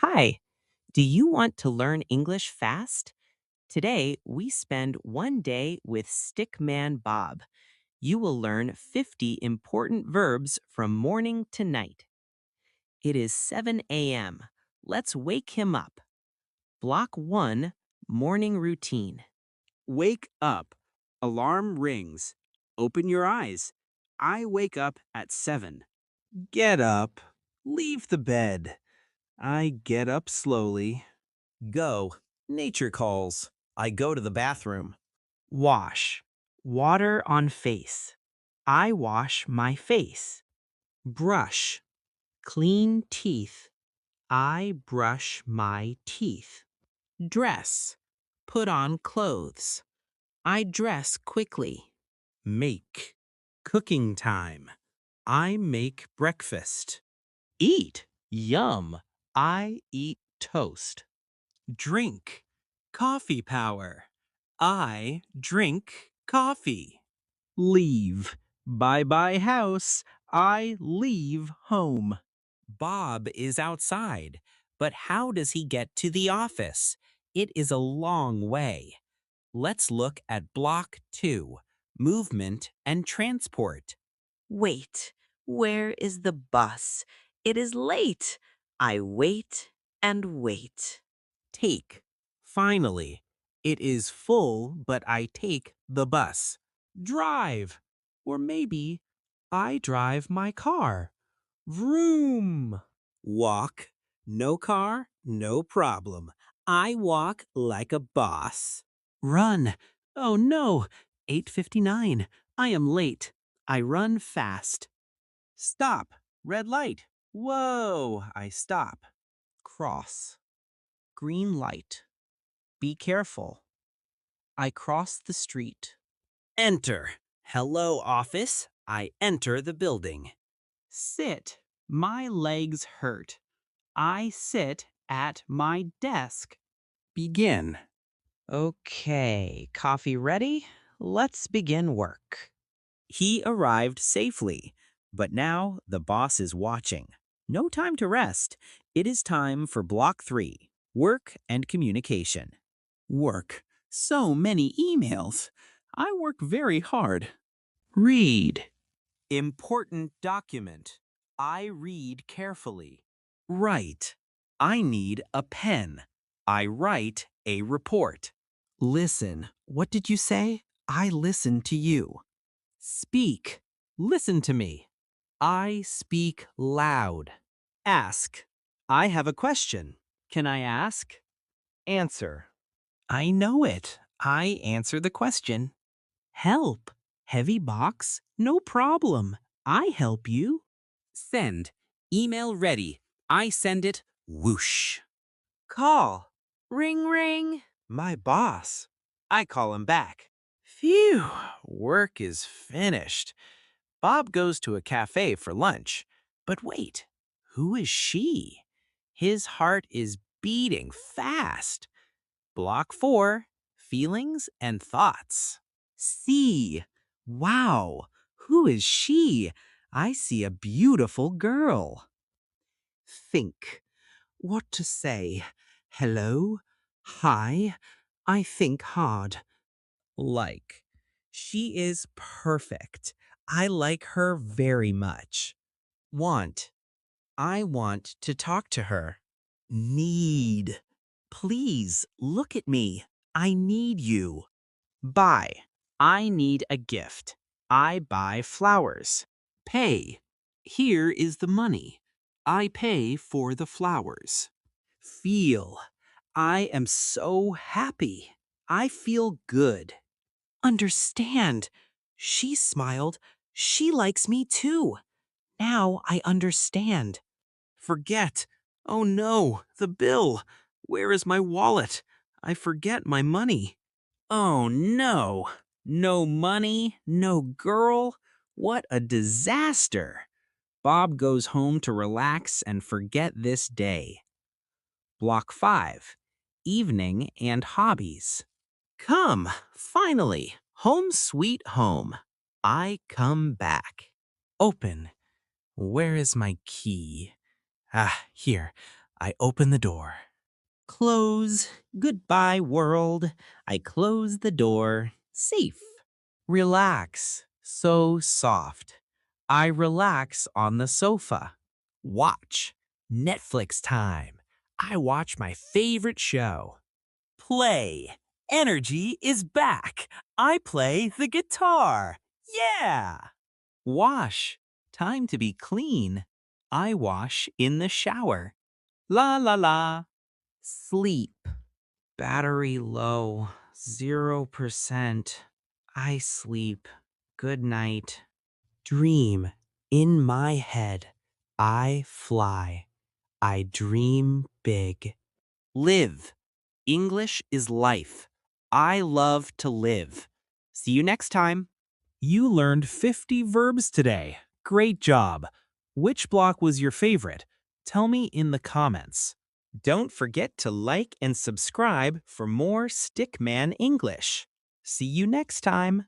Hi, do you want to learn English fast? Today, we spend one day with Stickman Bob. You will learn 50 important verbs from morning to night. It is 7 a.m. Let's wake him up. Block 1, Morning Routine. Wake up. Alarm rings. Open your eyes. I wake up at 7. Get up. Leave the bed. I get up slowly. Go. Nature calls. I go to the bathroom. Wash. Water on face. I wash my face. Brush. Clean teeth. I brush my teeth. Dress. Put on clothes. I dress quickly. Make. Cooking time. I make breakfast. Eat. Yum. I eat toast. Drink. Coffee power. I drink coffee. Leave. Bye-bye house. I leave home. Bob is outside, but how does he get to the office? It is a long way. Let's look at Block 2, Movement and Transport. Wait, where is the bus? It is late. I wait and wait. Take. Finally, it is full, but I take the bus. Drive. Or maybe I drive my car. Vroom. Walk. No car, no problem. I walk like a boss. Run. Oh no. 8:59. I am late. I run fast. Stop. Red light. Whoa, I stop. Cross. Green light. Be careful. I cross the street. Enter. Hello, office. I enter the building. Sit. My legs hurt. I sit at my desk. Begin. Okay, coffee ready? Let's begin work. He arrived safely, but now the boss is watching. No time to rest. It is time for Block 3, Work and Communication. Work. So many emails. I work very hard. Read. Important document. I read carefully. Write. I need a pen. I write a report. Listen. What did you say? I listen to you. Speak. Listen to me. I speak loud. Ask. I have a question. Can I ask? Answer. I know it. I answer the question. Help. Heavy box? No problem. I help you. Send. Email ready. I send it. Whoosh. Call. Ring, ring. My boss. I call him back. Phew. Work is finished. Bob goes to a cafe for lunch. But wait, who is she? His heart is beating fast. Block 4, Feelings and Thoughts. See. Wow. Who is she? I see a beautiful girl. Think. What to say? Hello? Hi? I think hard. Like. She is perfect. I like her very much. Want. I want to talk to her. Need. Please look at me. I need you. Buy. I need a gift. I buy flowers. Pay. Here is the money. I pay for the flowers. Feel. I am so happy. I feel good. Understand. She smiled. She likes me too. Now I understand. Forget. Oh no, the bill. Where is my wallet? I forget my money. Oh no. No money, no girl. What a disaster. Bob goes home to relax and forget this day. Block 5. Evening and Hobbies. Come, finally, home sweet home. I come back. Open. Where is my key? Ah, here. I open the door. Close. Goodbye, world. I close the door. Safe. Relax. So soft. I relax on the sofa. Watch. Netflix time. I watch my favorite show. Play. Energy is back. I play the guitar. Yeah! Wash. Time to be clean. I wash in the shower. La la la. Sleep. Battery low. 0%. I sleep. Good night. Dream. In my head. I fly. I dream big. Live. English is life. I love to live. See you next time. You learned 50 verbs today. Great job. Which block was your favorite? Tell me in the comments. Don't forget to like and subscribe for more Stickman English. See you next time.